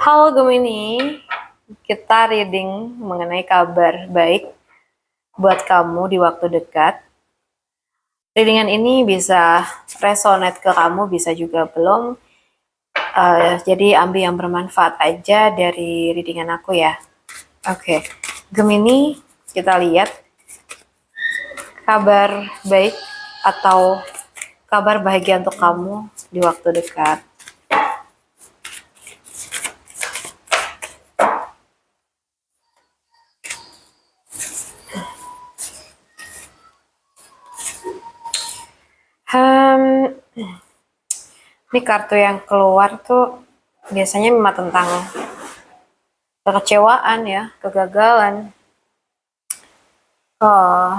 Halo Gemini, kita reading mengenai kabar baik buat kamu di waktu dekat. Readingan ini bisa resonate ke kamu, bisa juga belum. Jadi ambil yang bermanfaat aja dari readingan aku ya. Oke, Gemini, kita lihat kabar baik atau kabar bahagia untuk kamu di waktu dekat. Ini kartu yang keluar tuh biasanya memang tentang kekecewaan ya, kegagalan,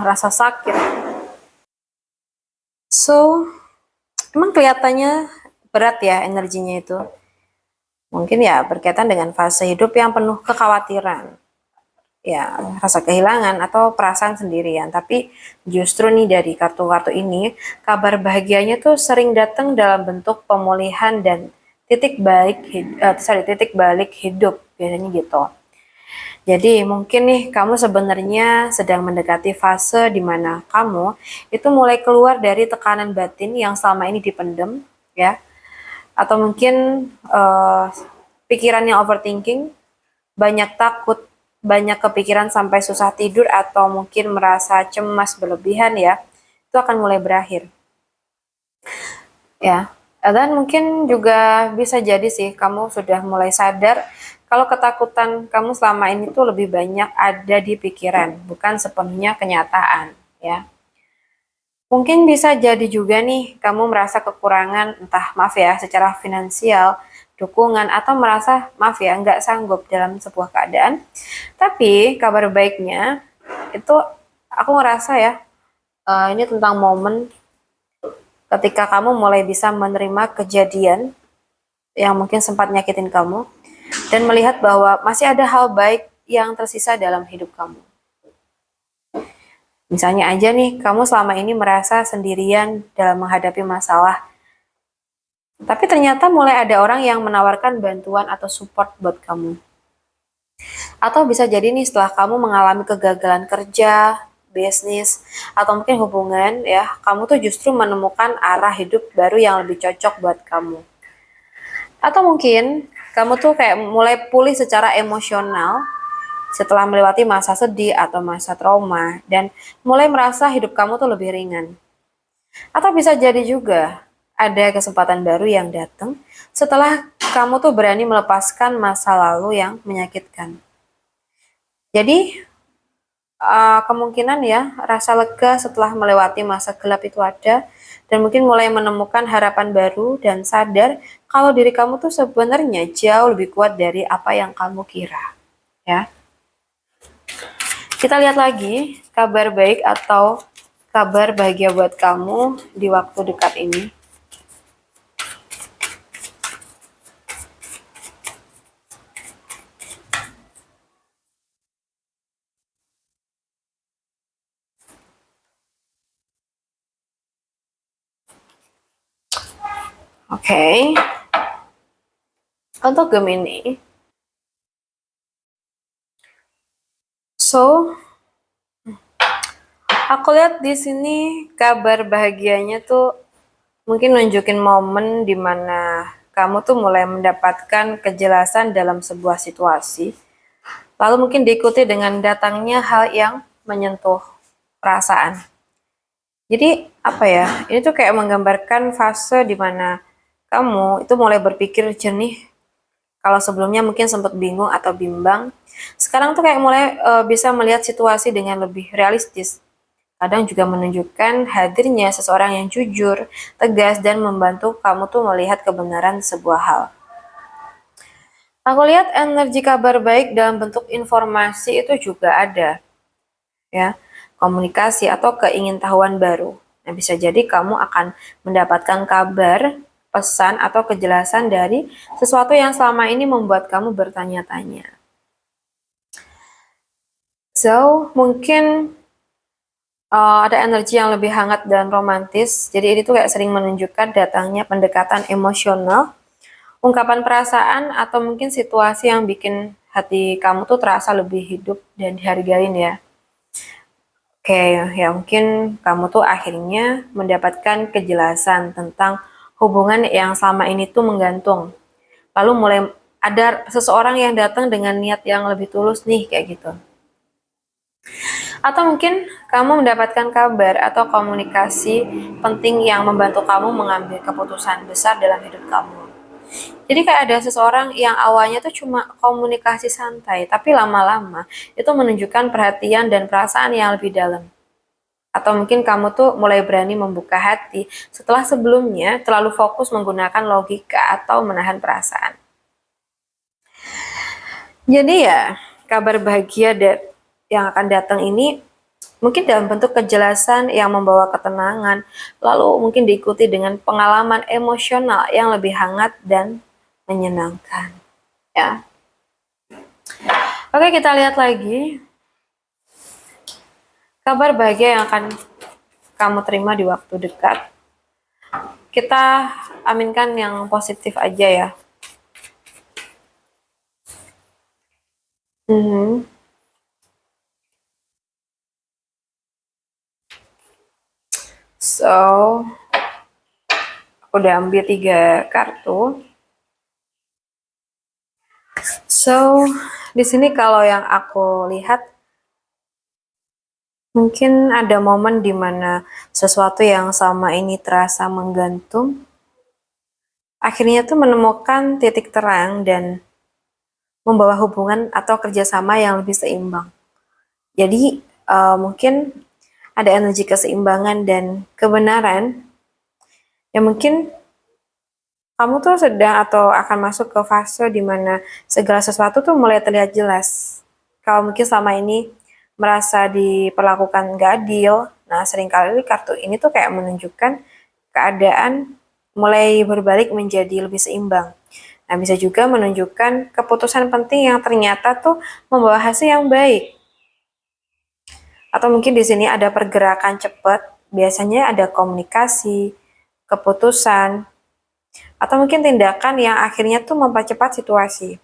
rasa sakit. So, emang kelihatannya berat ya energinya itu. Mungkin ya berkaitan dengan fase hidup yang penuh kekhawatiran. Ya, rasa kehilangan atau perasaan sendirian. Tapi justru nih dari kartu-kartu ini, kabar bahagianya tuh sering datang dalam bentuk pemulihan dan titik balik hidup biasanya gitu. Jadi mungkin nih kamu sebenarnya sedang mendekati fase di mana kamu itu mulai keluar dari tekanan batin yang selama ini dipendem ya, atau mungkin pikiran yang overthinking, banyak takut, banyak kepikiran sampai susah tidur atau mungkin merasa cemas berlebihan ya, itu akan mulai berakhir. Ya, dan mungkin juga bisa jadi sih kamu sudah mulai sadar kalau ketakutan kamu selama ini tuh lebih banyak ada di pikiran, bukan sepenuhnya kenyataan, ya. Mungkin bisa jadi juga nih kamu merasa kekurangan, entah maaf ya, secara finansial, dukungan, atau merasa maaf ya, nggak sanggup dalam sebuah keadaan. Tapi kabar baiknya itu aku ngerasa ya, ini tentang momen ketika kamu mulai bisa menerima kejadian yang mungkin sempat nyakitin kamu dan melihat bahwa masih ada hal baik yang tersisa dalam hidup kamu. Misalnya aja nih, kamu selama ini merasa sendirian dalam menghadapi masalah, tapi ternyata mulai ada orang yang menawarkan bantuan atau support buat kamu. Atau bisa jadi nih setelah kamu mengalami kegagalan kerja, bisnis, atau mungkin hubungan ya, kamu tuh justru menemukan arah hidup baru yang lebih cocok buat kamu. Atau mungkin kamu tuh kayak mulai pulih secara emosional setelah melewati masa sedih atau masa trauma dan mulai merasa hidup kamu tuh lebih ringan. Atau bisa jadi juga ada kesempatan baru yang datang setelah kamu tuh berani melepaskan masa lalu yang menyakitkan. Jadi kemungkinan ya rasa lega setelah melewati masa gelap itu ada dan mungkin mulai menemukan harapan baru dan sadar kalau diri kamu tuh sebenarnya jauh lebih kuat dari apa yang kamu kira ya. Kita lihat lagi kabar baik atau kabar bahagia buat kamu di waktu dekat ini. Oke. Untuk Gemini. So, aku lihat di sini kabar bahagianya tuh mungkin nunjukin momen dimana kamu tuh mulai mendapatkan kejelasan dalam sebuah situasi. Lalu mungkin diikuti dengan datangnya hal yang menyentuh perasaan. Jadi apa ya? Ini tuh kayak menggambarkan fase dimana kamu itu mulai berpikir jernih. Kalau sebelumnya mungkin sempat bingung atau bimbang, sekarang tuh kayak mulai bisa melihat situasi dengan lebih realistis. Kadang juga menunjukkan hadirnya seseorang yang jujur, tegas, dan membantu kamu tuh melihat kebenaran sebuah hal. Aku lihat energi kabar baik dalam bentuk informasi itu juga ada, ya, komunikasi atau keingintahuan baru. Nah, bisa jadi kamu akan mendapatkan kabar, pesan, atau kejelasan dari sesuatu yang selama ini membuat kamu bertanya-tanya. So, mungkin ada energi yang lebih hangat dan romantis. Jadi ini tuh kayak sering menunjukkan datangnya pendekatan emosional ungkapan perasaan atau mungkin situasi yang bikin hati kamu tuh terasa lebih hidup dan dihargain ya. Oke, ya mungkin kamu tuh akhirnya mendapatkan kejelasan tentang hubungan yang selama ini tuh menggantung. Lalu mulai ada seseorang yang datang dengan niat yang lebih tulus nih, kayak gitu. Atau mungkin kamu mendapatkan kabar atau komunikasi penting yang membantu kamu mengambil keputusan besar dalam hidup kamu. Jadi kayak ada seseorang yang awalnya tuh cuma komunikasi santai, tapi lama-lama itu menunjukkan perhatian dan perasaan yang lebih dalam. Atau mungkin kamu tuh mulai berani membuka hati setelah sebelumnya terlalu fokus menggunakan logika atau menahan perasaan. Jadi ya, kabar bahagia yang akan datang ini mungkin dalam bentuk kejelasan yang membawa ketenangan, lalu mungkin diikuti dengan pengalaman emosional yang lebih hangat dan menyenangkan. Ya. Oke, kita lihat lagi kabar bahagia yang akan kamu terima di waktu dekat. Kita aminkan yang positif aja ya. So, aku udah ambil 3 kartu. So, di sini kalau yang aku lihat mungkin ada momen di mana sesuatu yang sama ini terasa menggantung, akhirnya tuh menemukan titik terang dan membawa hubungan atau kerjasama yang lebih seimbang. Jadi mungkin ada energi keseimbangan dan kebenaran yang mungkin kamu tuh sedang atau akan masuk ke fase di mana segala sesuatu tuh mulai terlihat jelas. Kalau mungkin selama ini merasa diperlakukan gak adil, nah seringkali kartu ini tuh kayak menunjukkan keadaan mulai berbalik menjadi lebih seimbang. Nah, bisa juga menunjukkan keputusan penting yang ternyata tuh membawa hasil yang baik. Atau mungkin di sini ada pergerakan cepat, biasanya ada komunikasi, keputusan, atau mungkin tindakan yang akhirnya tuh mempercepat situasi.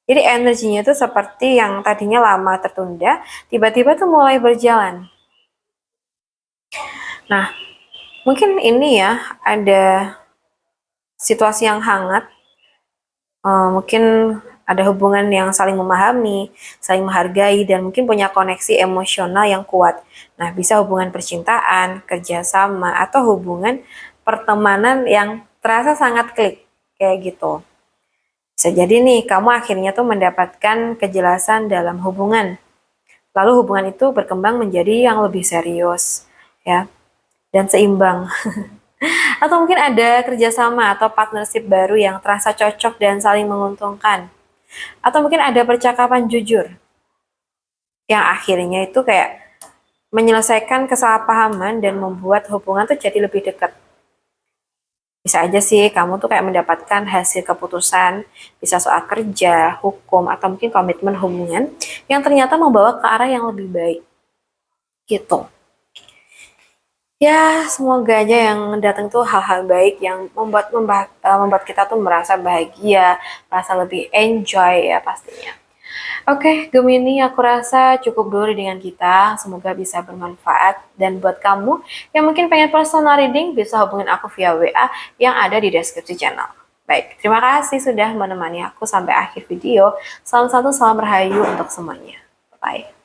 Jadi energinya tuh seperti yang tadinya lama tertunda, tiba-tiba tuh mulai berjalan. Nah, mungkin ini ya, ada situasi yang hangat, mungkin ada hubungan yang saling memahami, saling menghargai, dan mungkin punya koneksi emosional yang kuat. Nah, bisa hubungan percintaan, kerjasama, atau hubungan pertemanan yang terasa sangat klik, kayak gitu. Bisa jadi nih, kamu akhirnya tuh mendapatkan kejelasan dalam hubungan. Lalu hubungan itu berkembang menjadi yang lebih serius, ya, dan seimbang. Atau mungkin ada kerjasama atau partnership baru yang terasa cocok dan saling menguntungkan. Atau mungkin ada percakapan jujur yang akhirnya itu kayak menyelesaikan kesalahpahaman dan membuat hubungan tuh jadi lebih dekat. Bisa aja sih kamu tuh kayak mendapatkan hasil keputusan, bisa soal kerja, hukum, atau mungkin komitmen hubungan yang ternyata membawa ke arah yang lebih baik. Gitu. Ya, semoga aja yang datang tuh hal-hal baik yang membuat kita tuh merasa bahagia, merasa lebih enjoy ya pastinya. Oke, Gemini, aku rasa cukup dulu dengan kita. Semoga bisa bermanfaat. Dan buat kamu yang mungkin pengen personal reading, bisa hubungin aku via WA yang ada di deskripsi channel. Baik, terima kasih sudah menemani aku sampai akhir video. Salam satu, salam rahayu untuk semuanya. Bye.